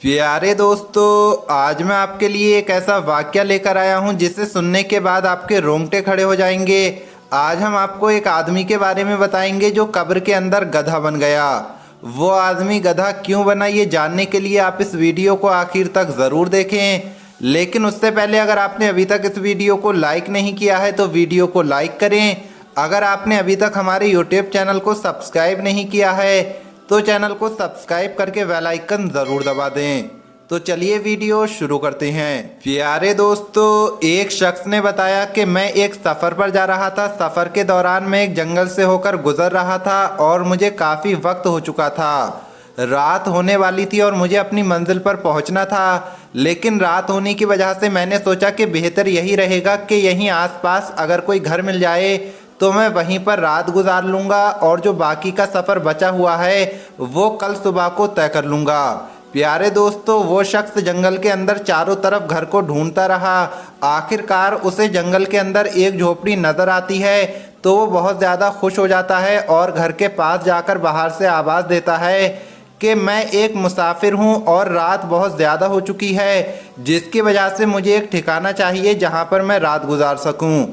प्यारे दोस्तों, आज मैं आपके लिए एक ऐसा वाक्य लेकर आया हूं जिसे सुनने के बाद आपके रोंगटे खड़े हो जाएंगे। आज हम आपको एक आदमी के बारे में बताएंगे जो कब्र के अंदर गधा बन गया। वो आदमी गधा क्यों बना, ये जानने के लिए आप इस वीडियो को आखिर तक ज़रूर देखें। लेकिन उससे पहले अगर आपने अभी तक इस वीडियो को लाइक नहीं किया है तो वीडियो को लाइक करें। अगर आपने अभी तक हमारे यूट्यूब चैनल को सब्सक्राइब नहीं किया है तो चैनल को सब्सक्राइब करके बेल आइकन ज़रूर दबा दें। तो चलिए वीडियो शुरू करते हैं। प्यारे दोस्तों, एक शख्स ने बताया कि मैं एक सफ़र पर जा रहा था। सफ़र के दौरान मैं एक जंगल से होकर गुजर रहा था और मुझे काफ़ी वक्त हो चुका था। रात होने वाली थी और मुझे अपनी मंजिल पर पहुंचना था। लेकिन रात होने की वजह से मैंने सोचा कि बेहतर यही रहेगा कि यहीं आसपास अगर कोई घर मिल जाए तो मैं वहीं पर रात गुजार लूँगा और जो बाकी का सफ़र बचा हुआ है वो कल सुबह को तय कर लूँगा। प्यारे दोस्तों, वो शख्स जंगल के अंदर चारों तरफ घर को ढूंढता रहा। आखिरकार उसे जंगल के अंदर एक झोपड़ी नज़र आती है तो वो बहुत ज़्यादा खुश हो जाता है और घर के पास जाकर बाहर से आवाज़ देता है कि मैं एक मुसाफिर हूँ और रात बहुत ज़्यादा हो चुकी है, जिसकी वजह से मुझे एक ठिकाना चाहिए जहाँ पर मैं रात गुजार सकूँ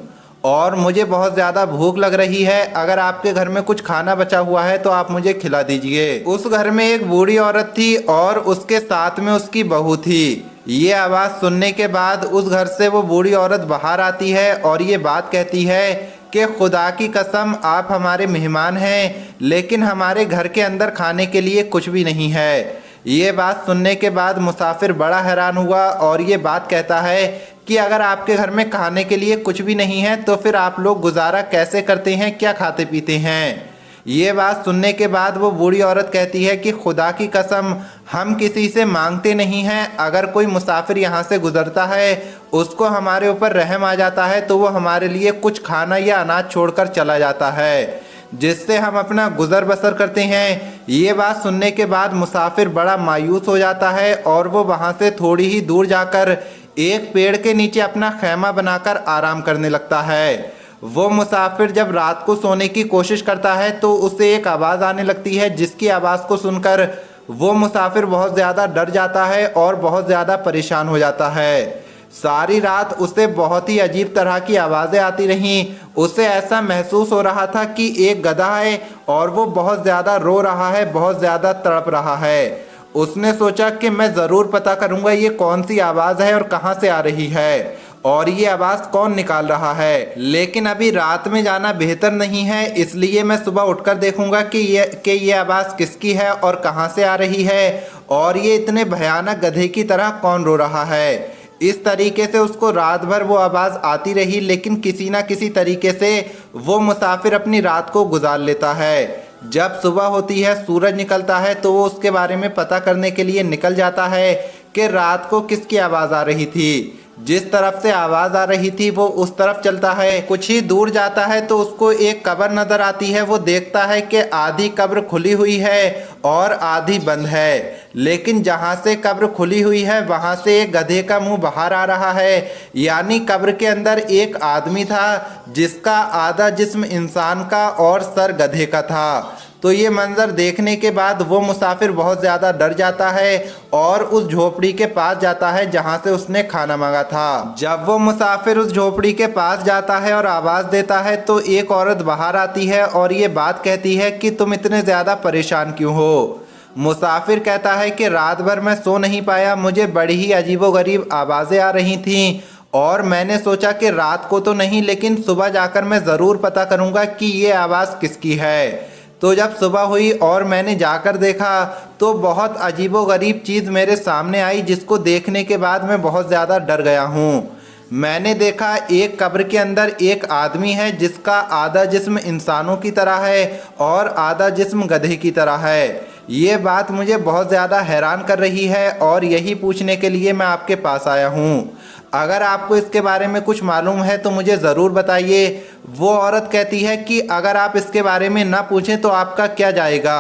और मुझे बहुत ज़्यादा भूख लग रही है। अगर आपके घर में कुछ खाना बचा हुआ है तो आप मुझे खिला दीजिए। उस घर में एक बूढ़ी औरत थी और उसके साथ में उसकी बहू थी। ये आवाज़ सुनने के बाद उस घर से वो बूढ़ी औरत बाहर आती है और ये बात कहती है कि खुदा की कसम, आप हमारे मेहमान हैं लेकिन हमारे घर के अंदर खाने के लिए कुछ भी नहीं है। ये बात सुनने के बाद मुसाफिर बड़ा हैरान हुआ और ये बात कहता है कि अगर आपके घर में खाने के लिए कुछ भी नहीं है तो फिर आप लोग गुजारा कैसे करते हैं, क्या खाते पीते हैं। ये बात सुनने के बाद वो बूढ़ी औरत कहती है कि खुदा की कसम, हम किसी से मांगते नहीं हैं। अगर कोई मुसाफिर यहाँ से गुजरता है उसको हमारे ऊपर रहम आ जाता है तो वो हमारे लिए कुछ खाना या अनाज छोड़कर चला जाता है, जिससे हम अपना गुजर बसर करते हैं। ये बात सुनने के बाद मुसाफिर बड़ा मायूस हो जाता है और वो वहाँ से थोड़ी ही दूर जाकर एक पेड़ के नीचे अपना खैमा बनाकर आराम करने लगता है। वो मुसाफिर जब रात को सोने की कोशिश करता है तो उसे एक आवाज़ आने लगती है, जिसकी आवाज़ को सुनकर वो मुसाफिर बहुत ज़्यादा डर जाता है और बहुत ज़्यादा परेशान हो जाता है। सारी रात उसे बहुत ही अजीब तरह की आवाज़ें आती रहीं। उसे ऐसा महसूस हो रहा था कि एक गधा है और वो बहुत ज़्यादा रो रहा है, बहुत ज़्यादा तड़प रहा है। उसने सोचा कि मैं ज़रूर पता करूंगा ये कौन सी आवाज़ है और कहाँ से आ रही है और ये आवाज़ कौन निकाल रहा है। लेकिन अभी रात में जाना बेहतर नहीं है, इसलिए मैं सुबह उठकर देखूंगा कि ये आवाज़ किसकी है और कहाँ से आ रही है और ये इतने भयानक गधे की तरह कौन रो रहा है। इस तरीके से उसको रात भर वो आवाज़ आती रही, लेकिन किसी ना किसी तरीके से वो मुसाफिर अपनी रात को गुजार लेता है। जब सुबह होती है, सूरज निकलता है तो वो उसके बारे में पता करने के लिए निकल जाता है कि रात को किसकी आवाज़ आ रही थी। जिस तरफ से आवाज़ आ रही थी वो उस तरफ चलता है। कुछ ही दूर जाता है तो उसको एक कब्र नज़र आती है। वो देखता है कि आधी कब्र खुली हुई है और आधी बंद है, लेकिन जहाँ से कब्र खुली हुई है वहाँ से एक गधे का मुंह बाहर आ रहा है। यानी कब्र के अंदर एक आदमी था जिसका आधा जिस्म इंसान का और सर गधे का था। तो ये मंजर देखने के बाद वो मुसाफिर बहुत ज़्यादा डर जाता है और उस झोपड़ी के पास जाता है जहाँ से उसने खाना मांगा था। जब वो मुसाफिर उस झोपड़ी के पास जाता है और आवाज़ देता है तो एक औरत बाहर आती है और ये बात कहती है कि तुम इतने ज़्यादा परेशान क्यों हो। मुसाफिर कहता है कि रात भर मैं सो नहीं पाया, मुझे बड़ी ही अजीबोगरीब आवाज़ें आ रही थीं और मैंने सोचा कि रात को तो नहीं लेकिन सुबह जाकर मैं ज़रूर पता करूँगा कि ये आवाज़ किसकी है। तो जब सुबह हुई और मैंने जाकर देखा तो बहुत अजीबोगरीब चीज़ मेरे सामने आई, जिसको देखने के बाद मैं बहुत ज़्यादा डर गया हूँ। मैंने देखा एक कब्र के अंदर एक आदमी है जिसका आधा जिस्म इंसानों की तरह है और आधा जिस्म गधे की तरह है। ये बात मुझे बहुत ज़्यादा हैरान कर रही है और यही पूछने के लिए मैं आपके पास आया हूँ। अगर आपको इसके बारे में कुछ मालूम है तो मुझे ज़रूर बताइए। वो औरत कहती है कि अगर आप इसके बारे में ना पूछें तो आपका क्या जाएगा।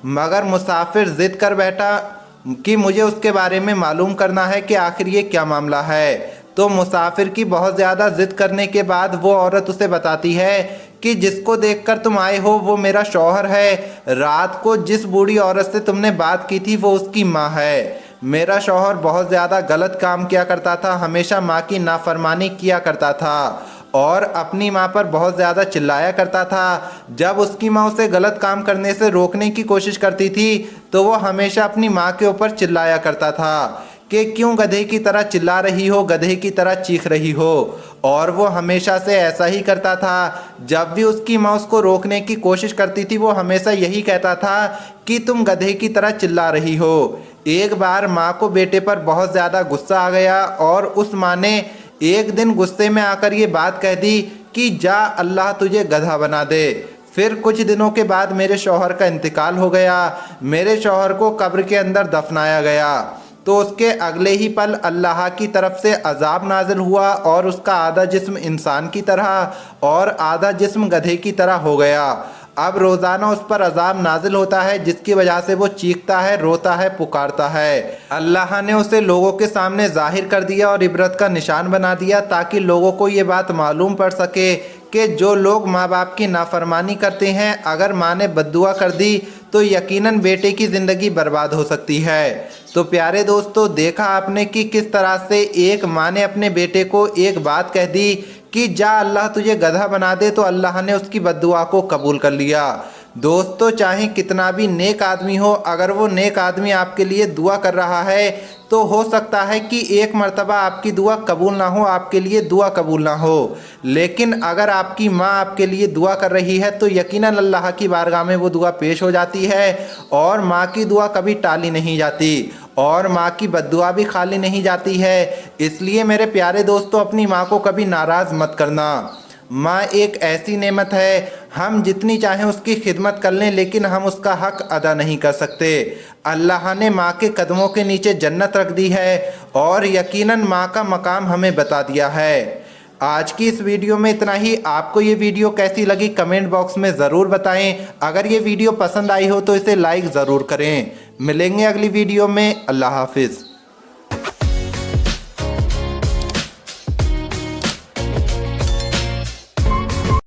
मगर मुसाफिर ज़िद कर बैठा कि मुझे उसके बारे में मालूम करना है कि आखिर ये क्या मामला है। तो मुसाफिर की बहुत ज़्यादा ज़िद करने के बाद वो औरत उसे बताती है कि जिसको देखकर तुम आए हो वो मेरा शौहर है। रात को जिस बूढ़ी औरत से तुमने बात की थी वो उसकी माँ है। मेरा शौहर बहुत ज़्यादा गलत काम किया करता था, हमेशा माँ की नाफरमानी किया करता था और अपनी माँ पर बहुत ज़्यादा चिल्लाया करता था। जब उसकी माँ उसे गलत काम करने से रोकने की कोशिश करती थी तो वो हमेशा अपनी माँ के ऊपर चिल्लाया करता था कि क्यों गधे की तरह चिल्ला रही हो, गधे की तरह चीख रही हो। और वो हमेशा से ऐसा ही करता था। जब भी उसकी माँ उसको रोकने की कोशिश करती थी वो हमेशा यही कहता था कि तुम गधे की तरह चिल्ला रही हो। एक बार माँ को बेटे पर बहुत ज़्यादा गुस्सा आ गया और उस माँ ने एक दिन गुस्से में आकर ये बात कह दी कि जा अल्लाह तुझे गधा बना दे। फिर कुछ दिनों के बाद मेरे शौहर का इंतकाल हो गया। मेरे शौहर को कब्र के अंदर दफनाया गया तो उसके अगले ही पल अल्लाह की तरफ से अजाब नाजिल हुआ और उसका आधा जिस्म इंसान की तरह और आधा जिस्म गधे की तरह हो गया। अब रोज़ाना उस पर अजाब नाजिल होता है जिसकी वजह से वो चीखता है, रोता है, पुकारता है। अल्लाह ने उसे लोगों के सामने जाहिर कर दिया और इबरत का निशान बना दिया ताकि लोगों को ये बात मालूम पड़ सके कि जो लोग माँ बाप की नाफरमानी करते हैं, अगर माँ ने बद्दुआ कर दी तो यकीनन बेटे की ज़िंदगी बर्बाद हो सकती है। तो प्यारे दोस्तों, देखा आपने कि किस तरह से एक माँ ने अपने बेटे को एक बात कह दी कि जा अल्लाह तुझे गधा बना दे, तो अल्लाह ने उसकी बद्दुआ को कबूल कर लिया। दोस्तों, चाहे कितना भी नेक आदमी हो, अगर वो नेक आदमी आपके लिए दुआ कर रहा है तो हो सकता है कि एक मर्तबा आपकी दुआ कबूल ना हो, आपके लिए दुआ कबूल ना हो। लेकिन अगर आपकी माँ आपके लिए दुआ कर रही है तो यकीनन अल्लाह की बारगाह में वो दुआ पेश हो जाती है और माँ की दुआ कभी टाली नहीं जाती और माँ की बद्दुआ भी खाली नहीं जाती है। इसलिए मेरे प्यारे दोस्तों, अपनी माँ को कभी नाराज़ मत करना। माँ एक ऐसी नेमत है, हम जितनी चाहें उसकी खिदमत कर लें लेकिन हम उसका हक अदा नहीं कर सकते। अल्लाह ने माँ के कदमों के नीचे जन्नत रख दी है और यकीनन माँ का मकाम हमें बता दिया है। आज की इस वीडियो में इतना ही। आपको ये वीडियो कैसी लगी कमेंट बॉक्स में ज़रूर बताएं। अगर ये वीडियो पसंद आई हो तो इसे लाइक ज़रूर करें। मिलेंगे अगली वीडियो में। अल्लाह हाफिज़।